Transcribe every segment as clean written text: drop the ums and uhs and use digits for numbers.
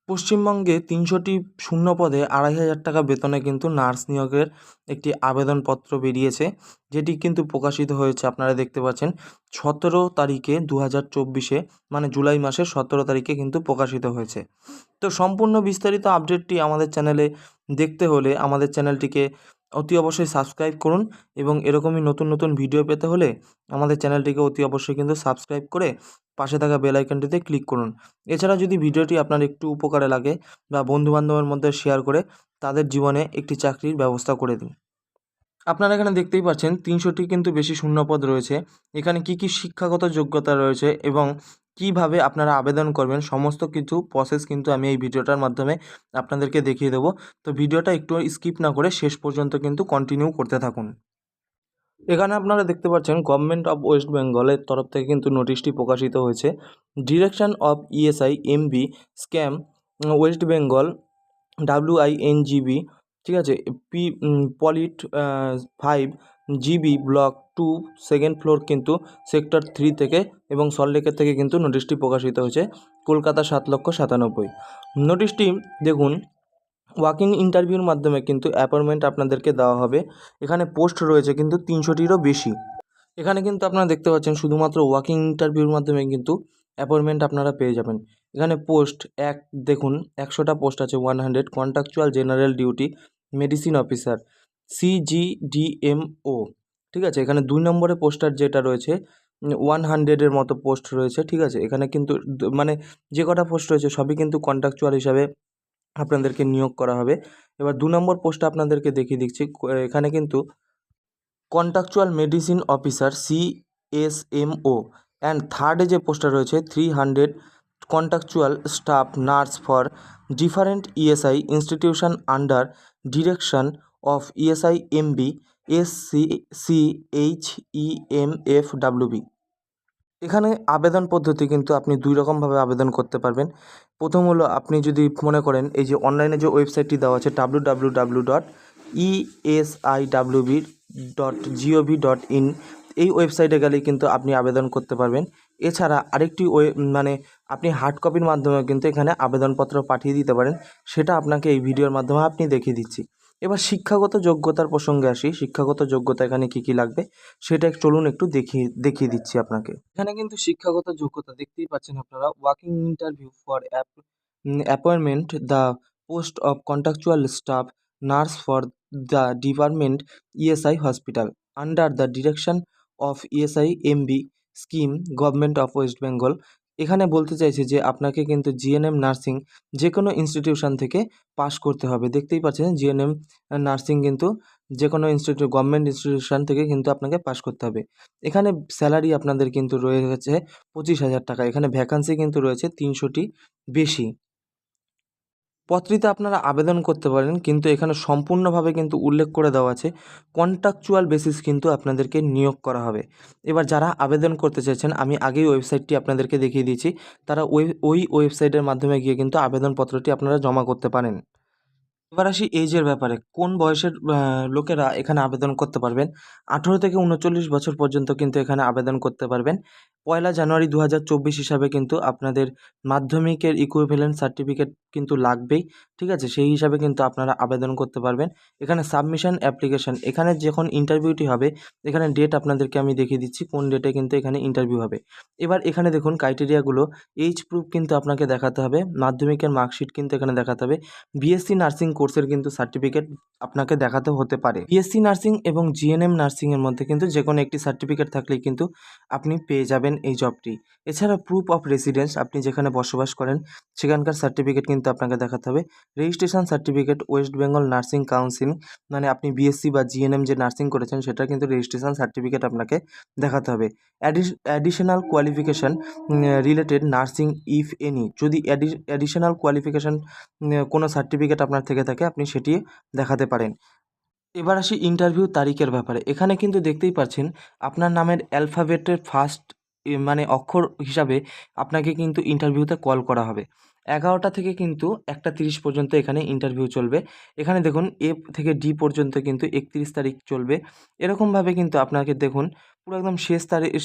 পশ্চিমবঙ্গে ৩০০টি শূন্য পদে ২৫০০ টাকা বেতনে কিন্তু নার্স নিয়োগের একটি আবেদনপত্র বেরিয়েছে, যেটি কিন্তু প্রকাশিত হয়েছে। আপনারা দেখতে পাচ্ছেন ১৭ তারিখে ২০২৪ মানে জুলাই মাসের ১৭ তারিখে কিন্তু প্রকাশিত হয়েছে। তো সম্পূর্ণ বিস্তারিত আপডেটটি আমাদের চ্যানেলে দেখতে হলে আমাদের চ্যানেলটিকে অতি অবশ্যই সাবস্ক্রাইব করুন, এবং এরকমই নতুন নতুন ভিডিও পেতে হলে আমাদের চ্যানেলটিকে অতি অবশ্যই কিন্তু সাবস্ক্রাইব করে পাশে থাকা বেল আইকনটিতে ক্লিক করুন। এছাড়া যদি ভিডিওটি আপনার একটু উপকারে লাগে বা বন্ধুবান্ধবের মধ্যে শেয়ার করে তাদের জীবনে একটি চাকরির ব্যবস্থা করে দিন। আপনারা এখানে দেখতেই পাচ্ছেন ৩০০টি কিন্তু বেশি শূন্যপদ রয়েছে। এখানে কি কি শিক্ষাগত যোগ্যতা রয়েছে এবং কিভাবে আপনারা আবেদন করবেন সমস্ত কিছু প্রসেস কিন্তু আমি এই ভিডিওটার মাধ্যমে আপনাদেরকে দেখিয়ে দেবো। তো ভিডিওটা একটু স্কিপ না করে শেষ পর্যন্ত কিন্তু কন্টিনিউ করতে থাকুন। এখানে আপনারা দেখতে পাচ্ছেন গভর্নমেন্ট অফ ওয়েস্ট বেঙ্গলের তরফ থেকে কিন্তু নোটিশটি প্রকাশিত হয়েছে। Direction of ESI MB scam West Bengal WINGB, ঠিক আছে, polit 5 GB block 2 second floor কিন্তু সেক্টর 3 থেকে এবং সল্টলেকের থেকে কিন্তু নোটিশটি প্রকাশিত হয়েছে। কলকাতা ৭,৯৭,০০০। নোটিশটি দেখুন, ওয়াকিং ইন্টারভিউর মাধ্যমে কিন্তু অ্যাপয়েন্টমেন্ট আপনাদেরকে দেওয়া হবে। এখানে পোস্ট রয়েছে কিন্তু ৩০০টিরও বেশি। এখানে কিন্তু আপনারা দেখতে পাচ্ছেন শুধুমাত্র ওয়াকিং ইন্টারভিউর মাধ্যমে কিন্তু অ্যাপয়েন্টমেন্ট আপনারা পেয়ে যাবেন। এখানে পোস্ট দেখুন ১০০টা পোস্ট আছে। 100 contractual general duty medicine officer CGDMO, ঠিক আছে। এখানে ২ নম্বরে পোস্টার যেটা রয়েছে 100-এর মতো পোস্ট রয়েছে, ঠিক আছে। এখানে কিন্তু মানে যে কটা পোস্ট রয়েছে সবই কিন্তু কন্ট্রাকচুয়াল হিসাবে আপনাদেরকে নিয়োগ করা হবে। এবার ২ নম্বর পোস্টটা আপনাদেরকে দেখিয়ে দিচ্ছি। এখানে কিন্তু contractual medicine officer CSMO, and থার্ডে যে পোস্টটা রয়েছে 300 contractual staff nurse for different ESI institution under direction of ESI MB SCCHEMFWB। এখানে আবেদন পদ্ধতি কিন্তু আপনি ২ রকমভাবে আবেদন করতে পারবেন। প্রথম হলো, আপনি যদি মনে করেন এই যে অনলাইনে যে ওয়েবসাইটটি দেওয়া আছে www.esiwb.gov.in, এই ওয়েবসাইটে গেলেই কিন্তু আপনি আবেদন করতে পারবেন। এছাড়া আরেকটি মানে আপনি হার্ড কপির মাধ্যমেও কিন্তু এখানে আবেদনপত্র পাঠিয়ে দিতে পারেন। সেটা আপনাকে এই ভিডিওর মাধ্যমে আপনি দেখিয়ে দিচ্ছি। এবার শিক্ষাগত যোগ্যতার প্রসঙ্গে আসি। শিক্ষাগত যোগ্যতা এখানে কী কী লাগবে সেটা চলুন একটু দেখিয়ে দিচ্ছি আপনাকে। এখানে কিন্তু শিক্ষাগত যোগ্যতা দেখতেই পাচ্ছেন আপনারা। Walking interview for appointment the post of contractual staff nurse for the department ESI hospital under the direction of ESI MB scheme government of West Bengal. এখানে বলতে চাইছে যে আপনাকে কিন্তু GNM নার্সিং যে কোনো ইনস্টিটিউশন থেকে পাস করতে হবে। দেখতেই পাচ্ছেন GNM নার্সিং কিন্তু যে কোনো গভর্নমেন্ট ইনস্টিটিউশন থেকে কিন্তু আপনাকে পাস করতে হবে। এখানে স্যালারি আপনাদের কিন্তু রয়েছে ২৫,০০০ টাকা। এখানে ভ্যাকান্সি কিন্তু রয়েছে ৩০০টি বেশি। পদটিতে আপনারা আবেদন করতে পারেন, কিন্তু এখানে সম্পূর্ণভাবে কিন্তু উল্লেখ করে দেওয়া আছে কন্ট্রাকচুয়াল বেসিস কিন্তু আপনাদেরকে নিয়োগ করা হবে। এবার যারা আবেদন করতে চাইছেন, আমি আগেই ওয়েবসাইটটি আপনাদেরকে দেখিয়ে দিয়েছি, তারা ওই ওয়েবসাইটের মাধ্যমে গিয়ে কিন্তু আবেদনপত্রটি আপনারা জমা করতে পারেন। এবার আসি এজের ব্যাপারে। কোন বয়সের লোকেরা এখানে আবেদন করতে পারবেন? ১৮ থেকে ৩৯ বছর পর্যন্ত কিন্তু এখানে আবেদন করতে পারবেন। ১লা জানুয়ারি ২০২৪ হিসাবে কিন্তু আপনাদের মাধ্যমিকের ইকুইভ্যালেন্ট সার্টিফিকেট কিন্তু লাগবেই, ঠিক আছে? সেই হিসাবে কিন্তু আপনারা আবেদন করতে পারবেন। এখানে সাবমিশন অ্যাপ্লিকেশন, এখানে যখন ইন্টারভিউটি হবে, এখানে ডেট আপনাদেরকে আমি দেখিয়ে দিচ্ছি কোন ডেটে কিন্তু এখানে ইন্টারভিউ হবে। এবার এখানে দেখুন ক্রাইটেরিয়াগুলো। এইজ প্রুফ কিন্তু আপনাকে দেখাতে হবে, মাধ্যমিকের মার্কশিট কিন্তু এখানে দেখাতে হবে, BSc নার্সিং কোর্সের কিন্তু সার্টিফিকেট আপনাকে দেখাতে হতে পারে। BSc নার্সিং এবং GNM নার্সিংয়ের মধ্যে কিন্তু যে কোনো একটি সার্টিফিকেট থাকলেই কিন্তু আপনি পেয়ে যাবেন এই জবটি। এছাড়া প্রুফ অফ রেসিডেন্স, আপনি যেখানে বসবাস করেন সেখানকার সার্টিফিকেট কিন্তু আপনাকে দেখাতে হবে। Registration certificate West Bengal nursing council, মানে আপনি BSc বা GNM যে নার্সিং করেছেন সেটা কিন্তু রেজিস্ট্রেশন সার্টিফিকেট আপনাকে দেখাতে হবে। Additional qualification related nursing if any, যদি অ্যাডিশনাল কোয়ালিফিকেশান কোনো সার্টিফিকেট আপনার থেকে থাকে আপনি সেটি দেখাতে পারেন। এবার আসি ইন্টারভিউ তারিখের ব্যাপারে। এখানে কিন্তু দেখতেই পাচ্ছেন আপনার নামের অ্যালফাবেটের ফার্স্ট মানে অক্ষর হিসাবে আপনাকে কিন্তু ইন্টারভিউতে কল করা হবে। 11টা থেকে কিন্তু 1টা 30 পর্যন্ত এখানে ইন্টারভিউ চলবে। এখানে দেখুন এ থেকে ডি পর্যন্ত কিন্তু 31 তারিখ চলবে। এরকমভাবে কিন্তু আপনাকে দেখুন পুরো একদম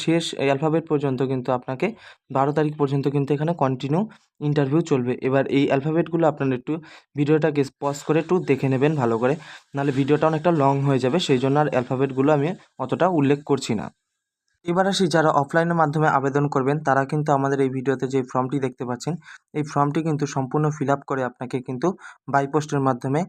শেষ অ্যালফাবেট পর্যন্ত কিন্তু আপনাকে 12 তারিখ পর্যন্ত কিন্তু এখানে কন্টিনিউ ইন্টারভিউ চলবে। এবার এই অ্যালফাবেটগুলো আপনারা একটু ভিডিওটাকে পজ করে একটু দেখে নেবেন ভালো করে। নাহলে ভিডিওটা অনেকটা লং হয়ে যাবে, সেই জন্য আর অ্যালফাবেটগুলো আমি অতটা উল্লেখ করছি না। এবার আসি যারা অফলাইনের মাধ্যমে আবেদন করবেন তারা কিন্তু আমাদের এই ভিডিওতে যে ফর্মটি দেখতে পাচ্ছেন, এই ফর্মটি কিন্তু সম্পূর্ণ ফিল আপ করে আপনাকে কিন্তু বাই পোস্টের মাধ্যমে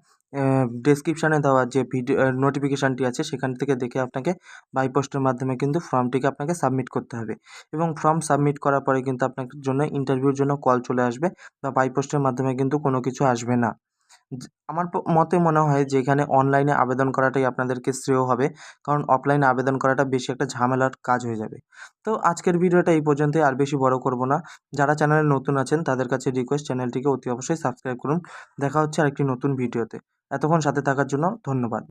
ডেসক্রিপশানে দেওয়া যে ভিডিও নোটিফিকেশানটি আছে সেখান থেকে দেখে আপনাকে বাই পোস্টের মাধ্যমে কিন্তু ফর্মটিকে আপনাকে সাবমিট করতে হবে। এবং ফর্ম সাবমিট করার পরে কিন্তু আপনার জন্য ইন্টারভিউর জন্য কল চলে আসবে, বা বাই পোস্টের মাধ্যমে কিন্তু কোনো কিছু আসবে না। আমার মতে মনে হয় যে এখানে অনলাইনে আবেদন করাটাই আপনাদেরকে শ্রেয় হবে, কারণ অফলাইনে আবেদন করাটা বেশি একটা ঝামেলার কাজ হয়ে যাবে। তো আজকের ভিডিওটা এই পর্যন্তই, আর বেশি বড় করব না। যারা চ্যানেলে নতুন আছেন তাদের কাছে রিকোয়েস্ট, চ্যানেলটিকে অতি অবশ্যই সাবস্ক্রাইব করুন। দেখা হচ্ছে আরেকটি নতুন ভিডিওতে। এতক্ষণ সাথে থাকার জন্য ধন্যবাদ।